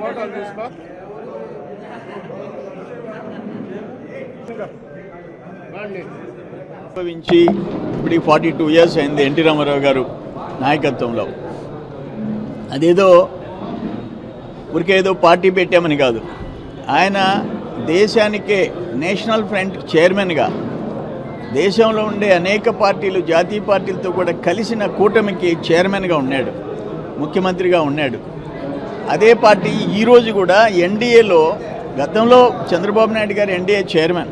ఫోటోలు తీసుకో. ఇప్పుడు 42 years అయింది ఎన్టీ రామారావు గారు నాయకత్వంలో. అదేదో ఊరికేదో పార్టీ పెట్టామని కాదు, ఆయన దేశానికే నేషనల్ ఫ్రంట్ చైర్మన్గా దేశంలో ఉండే అనేక పార్టీలు జాతీయ పార్టీలతో కూడా కలిసిన కూటమికి చైర్మన్గా ఉన్నాడు, ముఖ్యమంత్రిగా ఉన్నాడు. అదే పార్టీ ఈరోజు కూడా ఎన్డీఏలో, గతంలో చంద్రబాబు నాయుడు గారు ఎన్డీఏ చైర్మన్,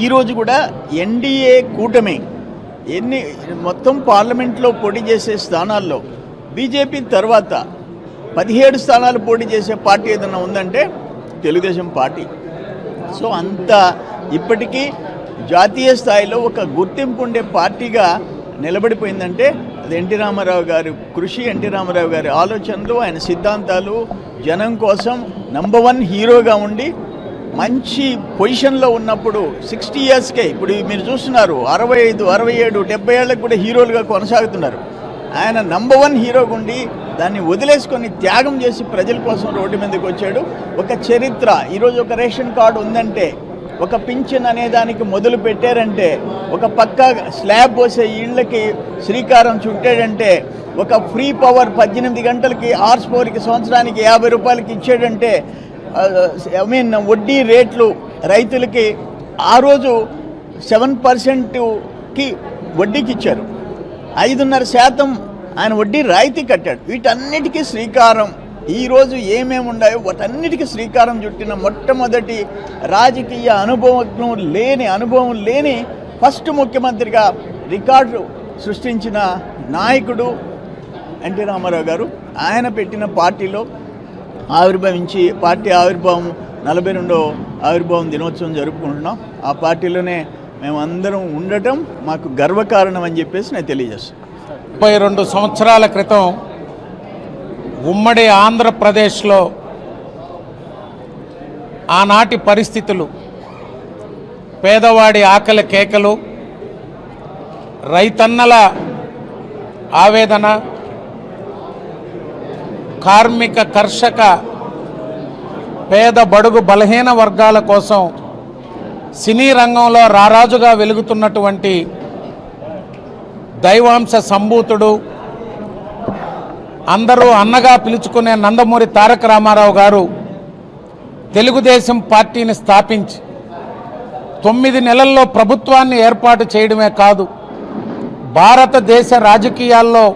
ఈరోజు కూడా ఎన్డీఏ కూటమి మొత్తం పార్లమెంట్లో పోటీ చేసే స్థానాల్లో బీజేపీ తర్వాత 17 స్థానాలు పోటీ చేసే పార్టీ ఏదైనా ఉందంటే తెలుగుదేశం పార్టీ. సో అంత ఇప్పటికీ జాతీయ స్థాయిలో ఒక గుర్తింపు ఉండే పార్టీగా నిలబడిపోయిందంటే అది ఎన్టీ రామారావు గారి కృషి, ఎన్టీ రామారావు గారి ఆలోచనలు, ఆయన సిద్ధాంతాలు, జనం కోసం నంబర్ 1 హీరోగా ఉండి మంచి పొజిషన్లో ఉన్నప్పుడు 60 yearsకే ఇప్పుడు మీరు చూస్తున్నారు 65, 67, 70 ఏళ్ళకి కూడా హీరోలుగా కొనసాగుతున్నారు. ఆయన నంబర్ 1 హీరోగా ఉండి దాన్ని వదిలేసుకొని త్యాగం చేసి ప్రజల కోసం రోడ్డు మీదకి వచ్చాడు. ఒక చరిత్ర. ఈరోజు ఒక రేషన్ కార్డు ఉందంటే, ఒక పింఛన్ అనే దానికి మొదలు పెట్టారంటే, ఒక పక్క స్లాబ్ పోసే ఇళ్ళకి శ్రీకారం చుట్టాడంటే, ఒక ఫ్రీ పవర్ 18 గంటలకి హార్స్ పవర్కి సంవత్సరానికి 50 రూపాయలకి ఇచ్చాడంటే, వడ్డీ రేట్లు రైతులకి ఆ రోజు 7%కి వడ్డీకి ఇచ్చారు, 5.5% ఆయన వడ్డీ రాయితీ కట్టాడు. వీటన్నిటికీ శ్రీకారం ఈరోజు ఏమేమి ఉన్నాయో వాటన్నిటికీ శ్రీకారం చుట్టిన మొట్టమొదటి రాజకీయ అనుభవం లేని ఫస్ట్ ముఖ్యమంత్రిగా రికార్డు సృష్టించిన నాయకుడు ఎన్టీ రామారావు గారు. ఆయన పెట్టిన పార్టీలో ఆవిర్భవించి పార్టీ ఆవిర్భావం 42వ ఆవిర్భావం దినోత్సవం జరుపుకుంటున్నాం. ఆ పార్టీలోనే మేమందరం ఉండటం మాకు గర్వకారణం అని చెప్పేసి నేను తెలియజేస్తాను. 32 సంవత్సరాల క్రితం ఉమ్మడి ఆంధ్రప్రదేశ్లో ఆనాటి పరిస్థితులు, పేదవాడి ఆకలి కేకలు, రైతన్నల ఆవేదన, కార్మిక కర్షక పేద బడుగు బలహీన వర్గాల కోసం సినీ రంగంలో రారాజుగా వెలుగుతున్నటువంటి దైవాంశ సంభూతుడు, అందరూ అన్నగా పిలుచుకునే నందమూరి తారక రామారావు గారు తెలుగుదేశం పార్టీని స్థాపించి 9 నెలల్లో ప్రభుత్వాన్ని ఏర్పాటు చేయడమే కాదు, భారతదేశ రాజకీయాల్లో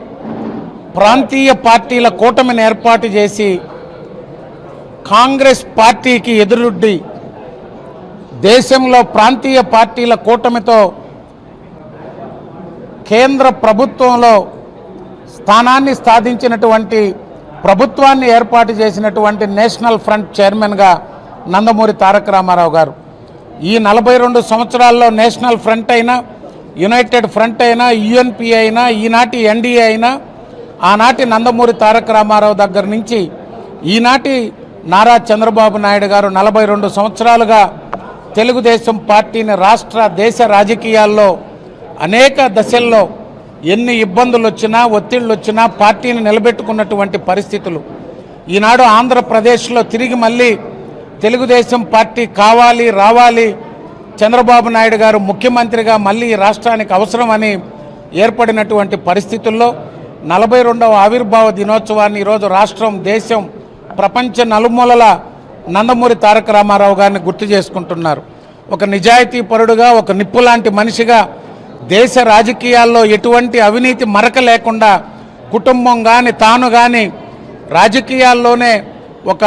ప్రాంతీయ పార్టీల కూటమిని ఏర్పాటు చేసి కాంగ్రెస్ పార్టీకి ఎదురొడ్డి దేశంలో ప్రాంతీయ పార్టీల కూటమితో కేంద్ర ప్రభుత్వంలో స్థానాన్ని సాధించినటువంటి ప్రభుత్వాన్ని ఏర్పాటు చేసినటువంటి నేషనల్ ఫ్రంట్ చైర్మన్గా నందమూరి తారక రామారావు గారు. ఈ 42 సంవత్సరాల్లో నేషనల్ ఫ్రంట్ అయినా, యునైటెడ్ ఫ్రంట్ అయినా, యుఎన్పి అయినా, ఈనాటి ఎన్డీఏ అయినా, ఆనాటి నందమూరి తారక రామారావు దగ్గర నుంచి ఈనాటి నారా చంద్రబాబు నాయుడు గారు 42 సంవత్సరాలుగా తెలుగుదేశం పార్టీని రాష్ట్ర దేశ రాజకీయాల్లో అనేక దశల్లో ఎన్ని ఇబ్బందులు వచ్చినా, ఒత్తిళ్ళు వచ్చినా పార్టీని నిలబెట్టుకున్నటువంటి పరిస్థితులు. ఈనాడు ఆంధ్రప్రదేశ్లో తిరిగి మళ్ళీ తెలుగుదేశం పార్టీ కావాలి, రావాలి, చంద్రబాబు నాయుడు గారు ముఖ్యమంత్రిగా మళ్ళీ ఈ రాష్ట్రానికి అవసరమని ఏర్పడినటువంటి పరిస్థితుల్లో 42వ ఆవిర్భావ దినోత్సవాన్ని ఈరోజు రాష్ట్రం, దేశం, ప్రపంచ నలుమూలల నందమూరి తారక రామారావు గారిని గుర్తు చేసుకుంటున్నారు. ఒక నిజాయితీ పరుడుగా, ఒక నిప్పు లాంటి మనిషిగా, దేశ రాజకీయాల్లో ఎటువంటి అవినీతి మరక లేకుండా కుటుంబం కానీ, తాను కానీ రాజకీయాల్లోనే ఒక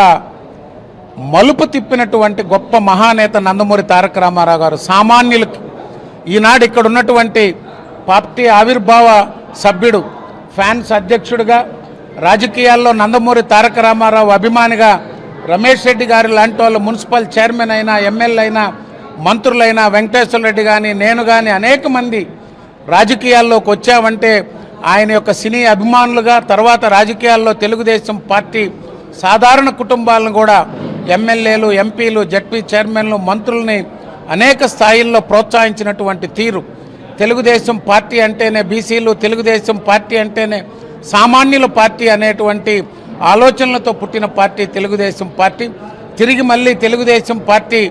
మలుపు తిప్పినటువంటి గొప్ప మహానేత నందమూరి తారక రామారావు గారు. సామాన్యులకి ఈనాడు ఇక్కడ ఉన్నటువంటి పార్టీ ఆవిర్భావ సభ్యుడు, ఫ్యాన్స్ అధ్యక్షుడిగా, రాజకీయాల్లో నందమూరి తారక రామారావు అభిమానిగా రమేష్ రెడ్డి గారు లాంటి వాళ్ళు మున్సిపల్ చైర్మన్ అయినా, ఎమ్మెల్యే అయినా, మంత్రులైనా, వెంకటేశ్వర రెడ్డి కానీ, నేను కానీ అనేక మంది రాజకీయాల్లోకి వచ్చామంటే ఆయన యొక్క సినీ అభిమానులుగా, తర్వాత రాజకీయాల్లో తెలుగుదేశం పార్టీ సాధారణ కుటుంబాలను కూడా ఎమ్మెల్యేలు, ఎంపీలు, జడ్పీ చైర్మన్లు, మంత్రుల్ని అనేక స్థాయిల్లో ప్రోత్సహించినటువంటి తీరు, తెలుగుదేశం పార్టీ అంటేనే బీసీలు, తెలుగుదేశం పార్టీ అంటేనే సామాన్యుల పార్టీ అనేటువంటి ఆలోచనలతో పుట్టిన పార్టీ తెలుగుదేశం పార్టీ. తిరిగి మళ్ళీ తెలుగుదేశం పార్టీ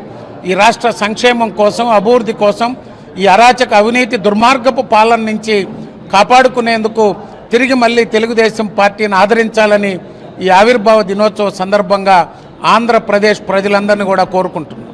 ఈ రాష్ట్ర సంక్షేమం కోసం, అభివృద్ధి కోసం, ఈ అరాచక అవినీతి దుర్మార్గపు పాలన నుంచి కాపాడుకునేందుకు తిరిగి మళ్ళీ తెలుగుదేశం పార్టీని ఆదరించాలని ఈ ఆవిర్భావ దినోత్సవ సందర్భంగా ఆంధ్రప్రదేశ్ ప్రజలందరినీ కూడా కోరుకుంటున్నాం.